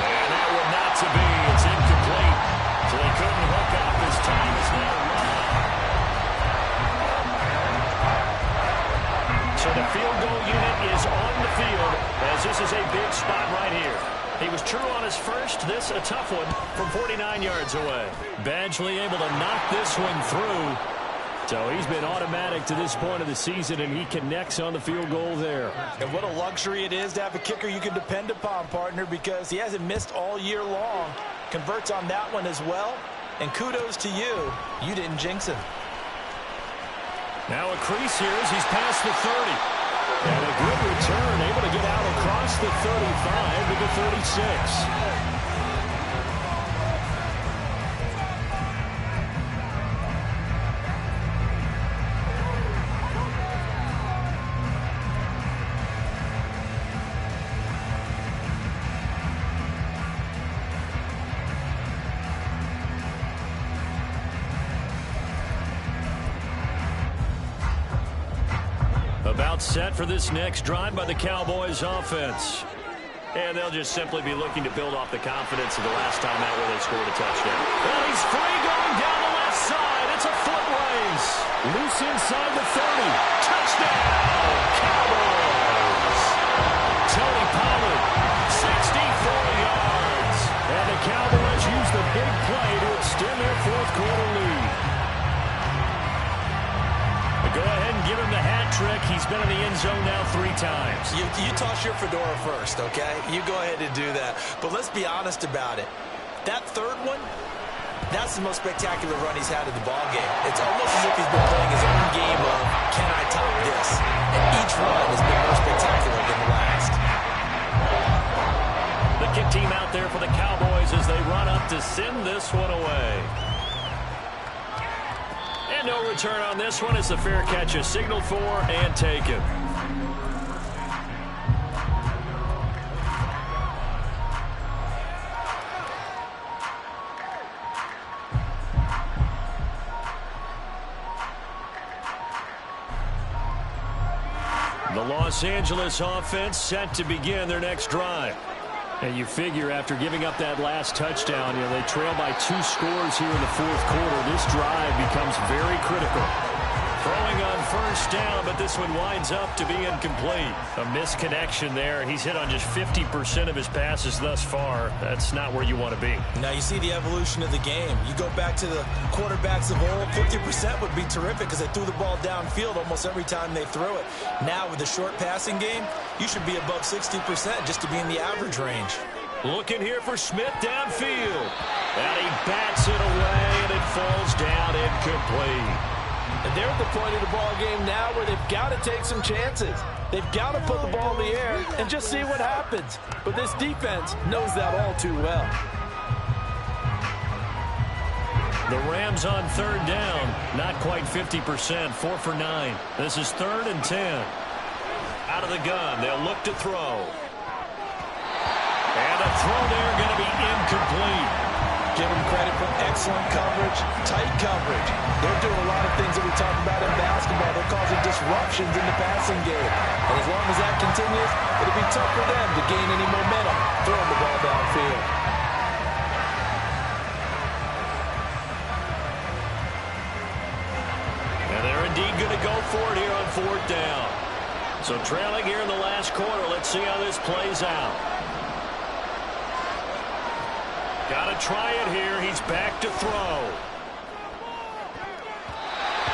[SPEAKER 1] And that one not to be. It's incomplete. So they couldn't hook up. His time is now run. So the field goal unit is on the field as this is a big spot right here. He was true on his first. This a tough one from 49 yards away. Badgley able to knock this one through. So he's been automatic to this point of the season, and he connects on the field goal there.
[SPEAKER 2] And what a luxury it is to have a kicker you can depend upon, partner, because he hasn't missed all year long. Converts on that one as well. And kudos to you. You didn't jinx him.
[SPEAKER 1] Now a crease here as he's past the 30. And a good return, able to get out across the 35 to the 36. About set for this next drive by the Cowboys offense. And they'll just simply be looking to build off the confidence of the last time out where they scored a touchdown. And he's free going down the left side. It's a foot race. Loose inside the 30. Touchdown, Cowboys. Tony Pollard, 64 yards. And the Cowboys use the big play to extend their fourth quarter lead. Go ahead and give him the hat trick. He's been in the end zone now 3 times.
[SPEAKER 2] You toss your fedora first, okay? You go ahead and do that. But let's be honest about it. That third one, that's the most spectacular run he's had in the ballgame. It's almost as if he's been playing his own game of, can I top this? And each run has been more spectacular than the last.
[SPEAKER 1] The kick team out there for the Cowboys as they run up to send this one away. And no return on this one as the fair catch is signaled for and taken. The Los Angeles offense set to begin their next drive. And you figure after giving up that last touchdown, they trail by 2 scores here in the fourth quarter. This drive becomes very critical. Throwing on first down, but this one winds up to be incomplete. A misconnection there. He's hit on just 50% of his passes thus far. That's not where you want to be.
[SPEAKER 2] Now you see the evolution of the game. You go back to the quarterbacks of old, 50% would be terrific because they threw the ball downfield almost every time they threw it. Now with the short passing game, you should be above 60% just to be in the average range.
[SPEAKER 1] Looking here for Smith downfield. And he bats it away, and it falls down incomplete.
[SPEAKER 3] And they're at the point of the ball game now where they've got to take some chances. They've got to put the ball in the air and just see what happens. But this defense knows that all too well.
[SPEAKER 1] The Rams on third down. Not quite 50%. 4 for 9. This is 3rd and 10. Out of the gun. They'll look to throw. And a throw there going to be incomplete.
[SPEAKER 3] Give them credit for excellent coverage, tight coverage. They're doing a lot of things that we talk about in basketball. They're causing disruptions in the passing game. And as long as that continues, it'll be tough for them to gain any momentum throwing the ball downfield.
[SPEAKER 1] And they're indeed going to go for it here on 4th down. So trailing here in the last quarter. Let's see how this plays out. Got to try it here. He's back to throw.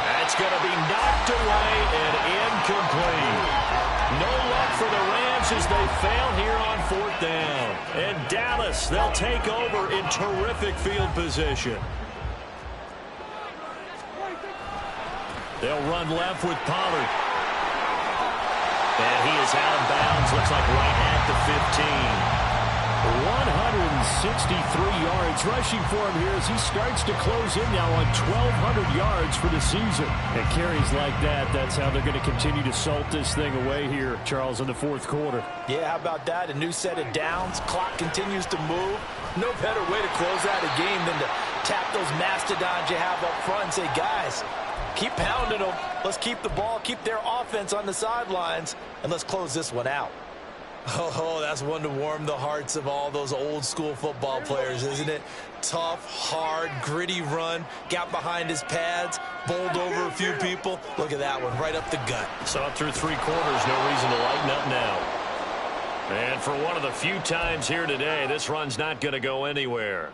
[SPEAKER 1] That's going to be knocked away and incomplete. No luck for the Rams as they fail here on 4th down. And Dallas, they'll take over in terrific field position. They'll run left with Pollard. And he is out of bounds. Looks like right at the 15. 163 yards rushing for him here as he starts to close in now on 1,200 yards for the season. And carries like that, that's how they're going to continue to salt this thing away here, Charles, in the 4th quarter.
[SPEAKER 3] Yeah, how about that? A new set of downs. Clock continues to move. No better way to close out a game than to tap those mastodons you have up front and say, guys, keep pounding them. Let's keep the ball, keep their offense on the sidelines, and let's close this one out. Oh, that's one to warm the hearts of all those old school football players, isn't it? Tough, hard, gritty run, got behind his pads, bowled over a few people. Look at that one, right up the gut.
[SPEAKER 1] Saw through 3 quarters, no reason to lighten up now. And for one of the few times here today, this run's not going to go anywhere.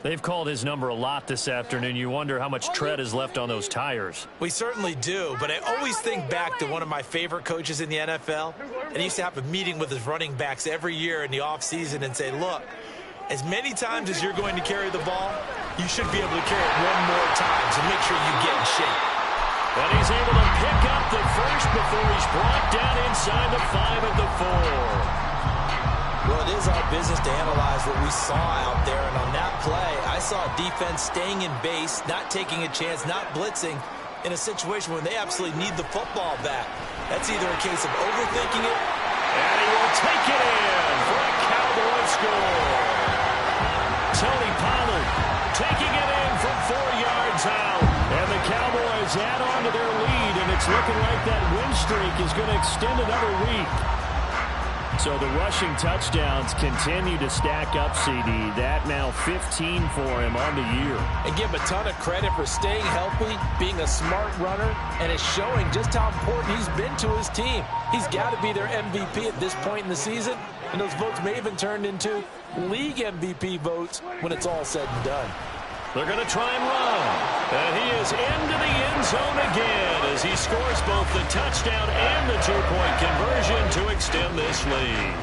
[SPEAKER 1] They've called his number a lot this afternoon. You wonder how much tread is left on those tires.
[SPEAKER 2] We certainly do, but I always think back to one of my favorite coaches in the NFL. And he used to have a meeting with his running backs every year in the offseason and say, look, as many times as you're going to carry the ball, you should be able to carry it one more time, so make sure you get in shape.
[SPEAKER 1] And he's able to pick up the first before he's brought down inside the 5 at the 4.
[SPEAKER 2] Well, it is our business to analyze what we saw out there, and on that play, I saw a defense staying in base, not taking a chance, not blitzing in a situation where they absolutely need the football back. That's either a case of overthinking it,
[SPEAKER 1] and he will take it in for a Cowboy score. Tony Pollard taking it in from 4 yards out, and the Cowboys add on to their lead, and it's looking like that win streak is going to extend another week. So the rushing touchdowns continue to stack up, CD. That now 15 for him on the year.
[SPEAKER 3] And give him a ton of credit for staying healthy, being a smart runner, and it's showing just how important he's been to his team. He's got to be their MVP at this point in the season, and those votes may even turn into league MVP votes when it's all said and done.
[SPEAKER 1] They're going to try and run. And he is into the end zone again as he scores both the touchdown and the 2-point conversion to extend this lead.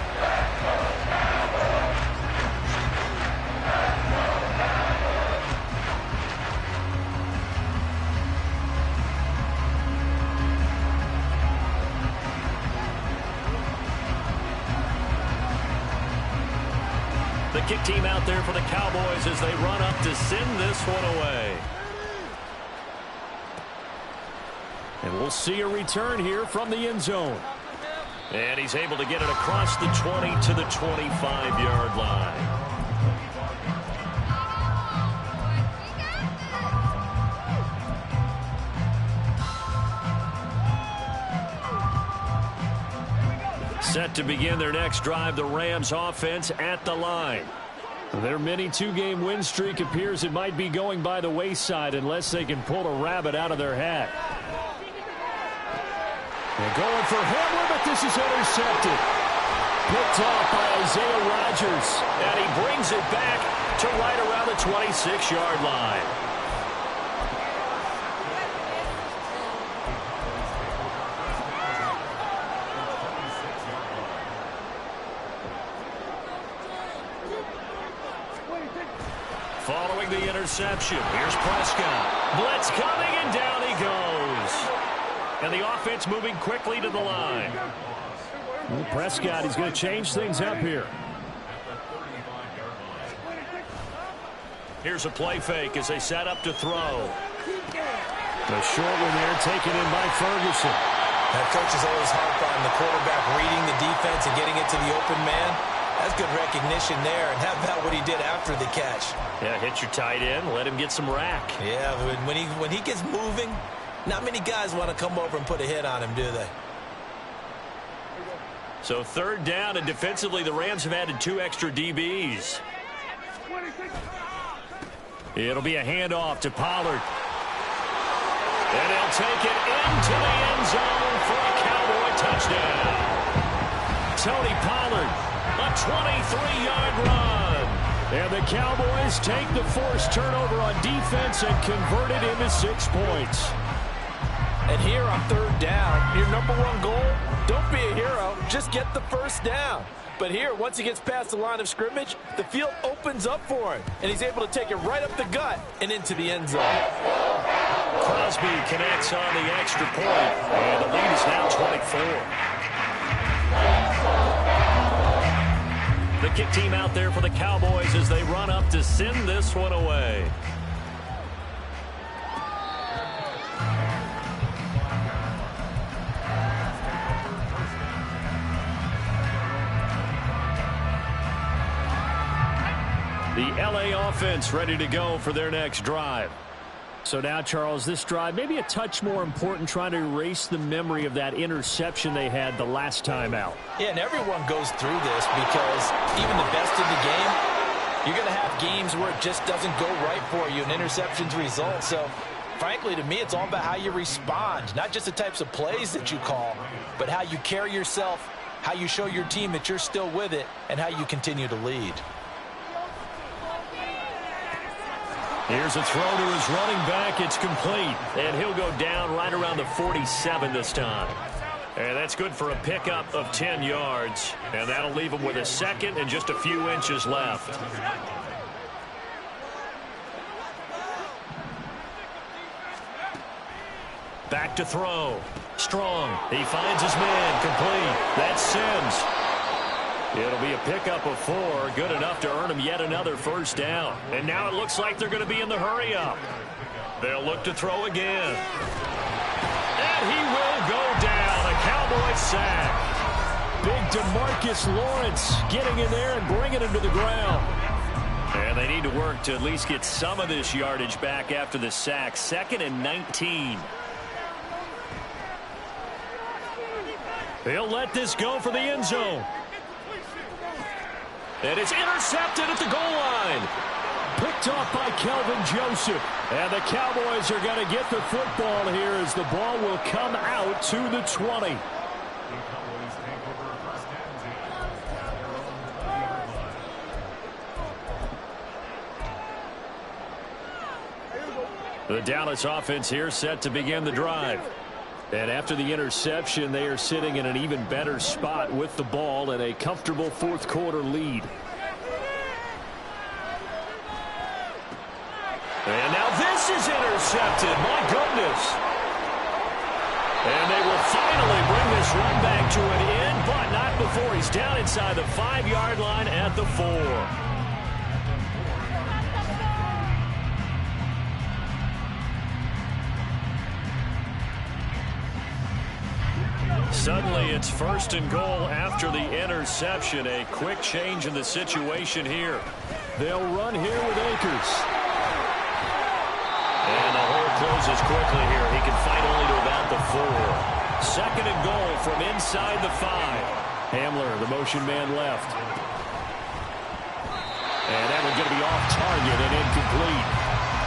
[SPEAKER 1] The kick team out there for the Cowboys as they run up to send this one away. And we'll see a return here from the end zone. And he's able to get it across the 20 to the 25-yard line. Set to begin their next drive, the Rams offense at the line. Their mini 2-game win streak appears it might be going by the wayside unless they can pull a rabbit out of their hat. They're going for Hamler, but this is intercepted. Picked off by Isaiah Rodgers. And he brings it back to right around the 26-yard line. Following the interception, here's Prescott. Blitz coming, and down he goes. And the offense moving quickly to the line. Well, Prescott, he's going to change things up here. Here's a play fake as they set up to throw. The short one there taken in by Ferguson.
[SPEAKER 2] That coach is always harp on the quarterback reading the defense and getting it to the open man. That's good recognition there. And how about what he did after the catch?
[SPEAKER 1] Yeah, hit your tight end, let him get some rack.
[SPEAKER 2] Yeah, when he gets moving, not many guys want to come over and put a hit on him, do they?
[SPEAKER 1] So third down, and defensively the Rams have added 2 extra DBs. It'll be a handoff to Pollard. And he'll take it into the end zone for a Cowboy touchdown. Tony Pollard, a 23-yard run. And the Cowboys take the forced turnover on defense and convert it into 6 points.
[SPEAKER 2] And here on third down, your number one goal, don't be a hero, just get the first down. But here, once he gets past the line of scrimmage, the field opens up for him, and he's able to take it right up the gut and into the end zone.
[SPEAKER 1] Crosby connects on the extra point, and the lead is now 24. The kick team out there for the Cowboys as they run up to send this one away. The LA offense ready to go for their next drive. So now, Charles, this drive maybe a touch more important, trying to erase the memory of that interception they had the last time out.
[SPEAKER 2] Yeah, and everyone goes through this because even the best in the game, you're going to have games where it just doesn't go right for you, and interceptions result. So, frankly, to me, it's all about how you respond, not just the types of plays that you call, but how you carry yourself, how you show your team that you're still with it, and how you continue to lead.
[SPEAKER 1] Here's a throw to his running back. It's complete. And he'll go down right around the 47 this time. And that's good for a pickup of 10 yards. And that'll leave him with a second and just a few inches left. Back to throw. Strong. He finds his man. Complete. That's Sims. It'll be a pickup of 4, good enough to earn him yet another first down. And now it looks like they're going to be in the hurry-up. They'll look to throw again. And he will go down. A Cowboy sack. Big DeMarcus Lawrence getting in there and bringing him to the ground. And they need to work to at least get some of this yardage back after the sack. 2nd and 19. They'll let this go for the end zone. And it's intercepted at the goal line. Picked off by Kelvin Joseph. And the Cowboys are going to get the football here as the ball will come out to the 20. The Dallas offense here set to begin the drive. And after the interception, they are sitting in an even better spot with the ball and a comfortable fourth quarter lead. And now this is intercepted. My goodness. And they will finally bring this run back to an end, but not before he's down inside the 5-yard line at the 4. Suddenly, it's 1st and goal after the interception. A quick change in the situation here. They'll run here with Akers. And the hole closes quickly here. He can fight only to about the 4. 2nd and goal from inside the 5. Hamler, the motion man left. And that one's going to be off target and incomplete.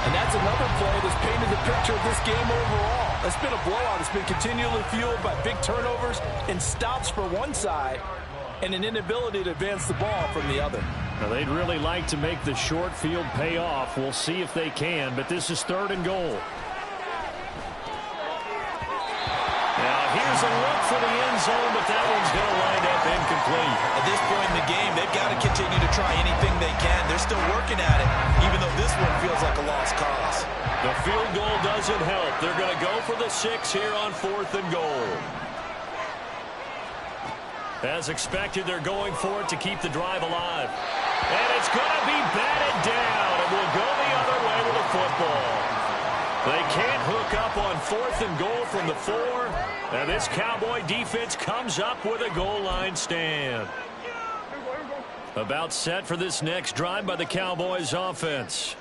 [SPEAKER 2] And that's
[SPEAKER 3] That's another play that's painted the picture of this game overall. It's been a blowout. It's been continually fueled by big turnovers and stops for one side and an inability to advance the ball from the other.
[SPEAKER 1] Now, they'd really like to make the short field pay off. We'll see if they can, but this is 3rd and goal. Now, here's a look for the end zone, but that one's going to wind up incomplete.
[SPEAKER 2] At this point in the game, they've got to continue to try anything they can. They're still working at it, even though this one feels like a lost cause.
[SPEAKER 1] The field goal doesn't help. They're going to go for the 6 here on 4th and goal. As expected, they're going for it to keep the drive alive. And it's going to be batted down, and we'll go the other way with the football. They can't hook up on 4th and goal from the 4. And this Cowboy defense comes up with a goal line stand. About set for this next drive by the Cowboys offense.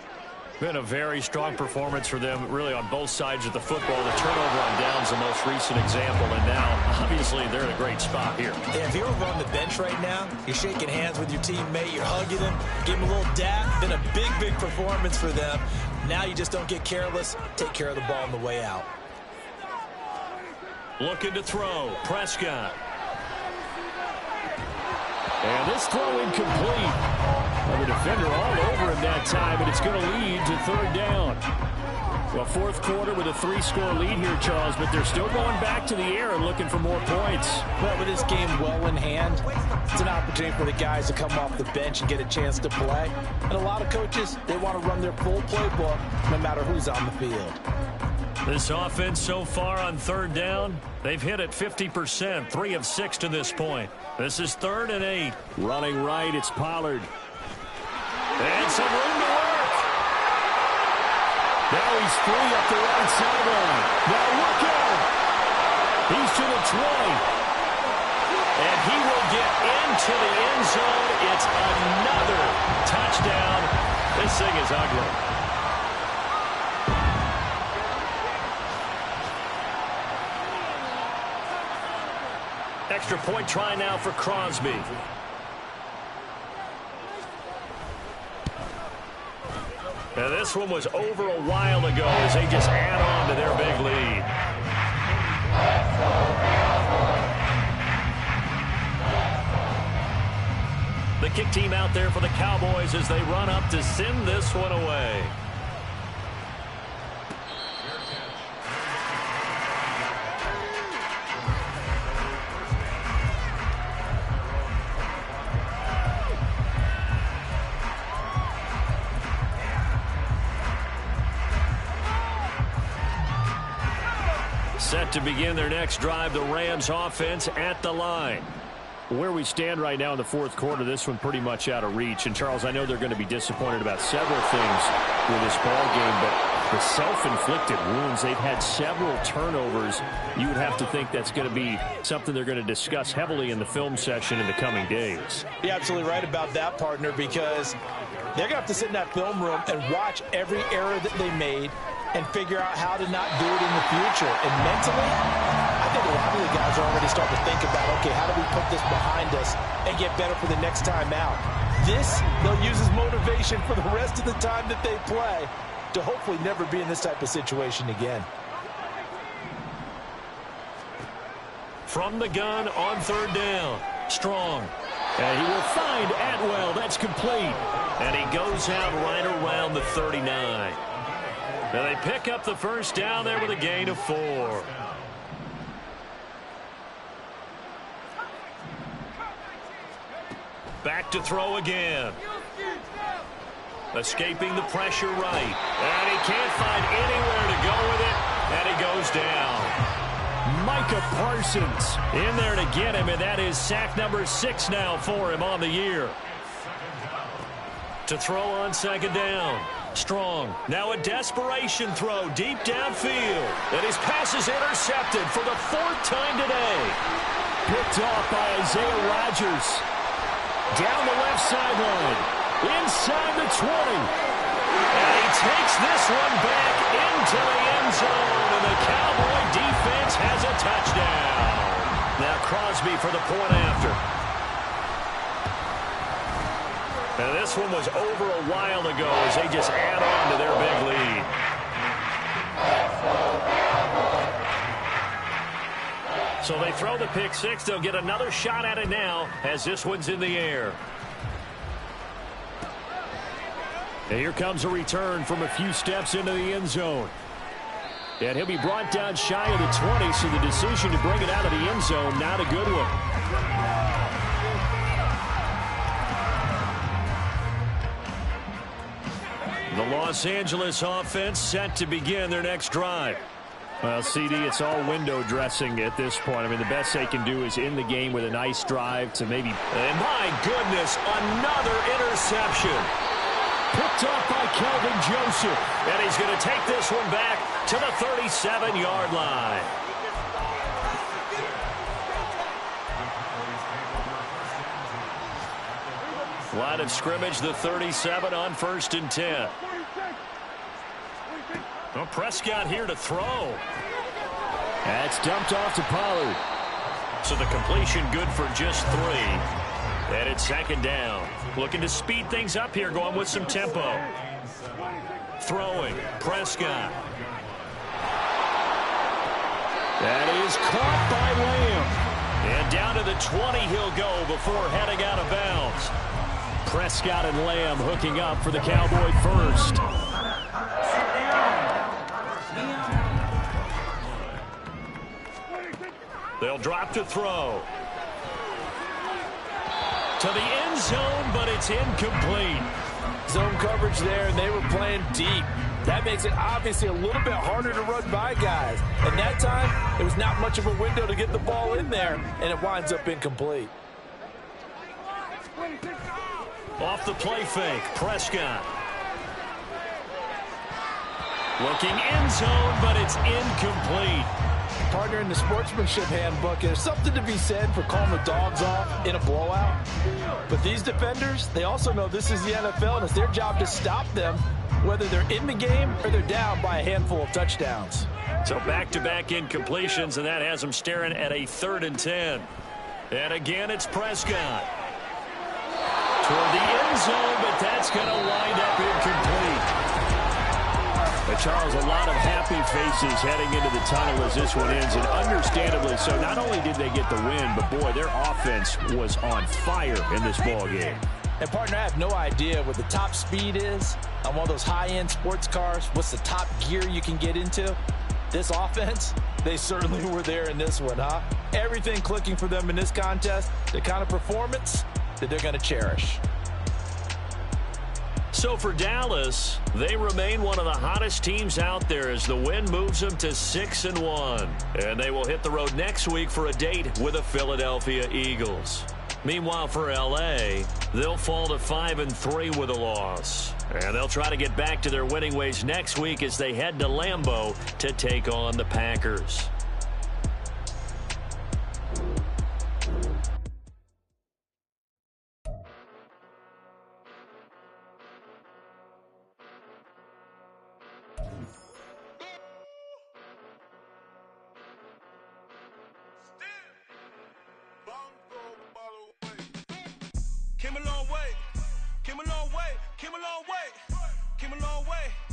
[SPEAKER 1] Been a very strong performance for them, really, on both sides of the football. The turnover on downs, the most recent example, and now, obviously, they're in a great spot here.
[SPEAKER 2] Yeah, if you're over on the bench right now, you're shaking hands with your teammate, you're hugging him, give him a little dap. Been a big, big performance for them. Now you just don't get careless. Take care of the ball on the way out.
[SPEAKER 1] Looking to throw. Prescott. And this throw incomplete. Well, the defender all over him that time, and it's going to lead to 3rd down. Well, 4th quarter with a 3-score lead here, Charles, but they're still going back to the air and looking for more points.
[SPEAKER 3] Well, with this game well in hand, it's an opportunity for the guys to come off the bench and get a chance to play. And a lot of coaches, they want to run their full playbook no matter who's on the field.
[SPEAKER 1] This offense so far on 3rd down, they've hit it 50%, 3 of 6 to this point. This is 3rd and 8. Running right, it's Pollard. And some room to work. Now he's free up the right sideline. Now look out. He's to the 20. And he will get into the end zone. It's another touchdown. This thing is ugly. Extra point try now for Crosby. And this one was over a while ago as they just add on to their big lead. The kick team out there for the Cowboys as they run up to send this one away. Set to begin their next drive, the Rams offense at the line. Where we stand right now in the 4th quarter, this one pretty much out of reach. And, Charles, I know they're going to be disappointed about several things with this ball game, but the self-inflicted wounds, they've had several turnovers. You would have to think that's going to be something they're going to discuss heavily in the film session in the coming days.
[SPEAKER 3] You're absolutely right about that, partner, because they're going to have to sit in that film room and watch every error that they made and figure out how to not do it in the future. And mentally, I think a lot of the guys are already starting to think about, okay, how do we put this behind us and get better for the next time out? This, they'll use as motivation for the rest of the time that they play to hopefully never be in this type of situation again.
[SPEAKER 1] From the gun on 3rd down, Strong. And he will find Atwell. That's complete. And he goes out right around the 39. Now they pick up the 1st down there with a gain of 4. Back to throw again. Escaping the pressure right. And he can't find anywhere to go with it. And he goes down. Micah Parsons in there to get him. And that is sack number 6 now for him on the year. To throw on 2nd down. Strong. Now a desperation throw deep downfield. And his pass is intercepted for the 4th time today. Picked off by Isaiah Rodgers. Down the left sideline. Inside the 20. And he takes this one back into the end zone. And the Cowboy defense has a touchdown. Now Crosby for the point after. And this one was over a while ago as they just add on to their big lead. So they throw the pick six. They'll get another shot at it now as this one's in the air. And here comes a return from a few steps into the end zone. And he'll be brought down shy of the 20, so the decision to bring it out of the end zone, not a good one. The Los Angeles offense set to begin their next drive. Well, CD, it's all window dressing at this point. I mean, the best they can do is in the game with a nice drive to maybe... And my goodness, another interception. Picked up by Kelvin Joseph. And he's going to take this one back to the 37-yard line. Line of scrimmage, the 37 on 1st and 10. Well, Prescott here to throw. That's dumped off to Pollard. So the completion good for just 3. And it's 2nd down. Looking to speed things up here, going with some tempo. Throwing, Prescott. That is caught by Lamb. And down to the 20 he'll go before heading out of bounds. Prescott and Lamb hooking up for the Cowboy first. They'll drop to throw. To the end zone, but it's incomplete.
[SPEAKER 3] Zone coverage there, and they were playing deep. That makes it obviously a little bit harder to run by guys. And that time, it was not much of a window to get the ball in there, and it winds up incomplete.
[SPEAKER 1] Off the play fake, Prescott. Looking end zone, but it's incomplete.
[SPEAKER 3] Partner, in the sportsmanship handbook, there's something to be said for calling the dogs off in a blowout. But these defenders, they also know this is the NFL, and it's their job to stop them, whether they're in the game or they're down by a handful of touchdowns.
[SPEAKER 1] So back-to-back incompletions, and that has them staring at a 3rd and 10. And again, it's Prescott. Toward the end zone, but that's going to wind up incomplete. But Charles, a lot of happy faces heading into the tunnel as this one ends, and understandably so. Not only did they get the win, but boy, their offense was on fire in this ball game.
[SPEAKER 3] And partner, I have no idea what the top speed is on one of those high-end sports cars. What's the top gear you can get into? This offense, they certainly were there in this one, huh? Everything clicking for them in this contest, the kind of performance that they're going to cherish.
[SPEAKER 1] So for Dallas, they remain one of the hottest teams out there as the win moves them to 6-1. And they will hit the road next week for a date with the Philadelphia Eagles. Meanwhile, for L.A., they'll fall to 5-3 with a loss. And they'll try to get back to their winning ways next week as they head to Lambeau to take on the Packers.
[SPEAKER 6] Came a long way, came a long way, came a long way, came a long way.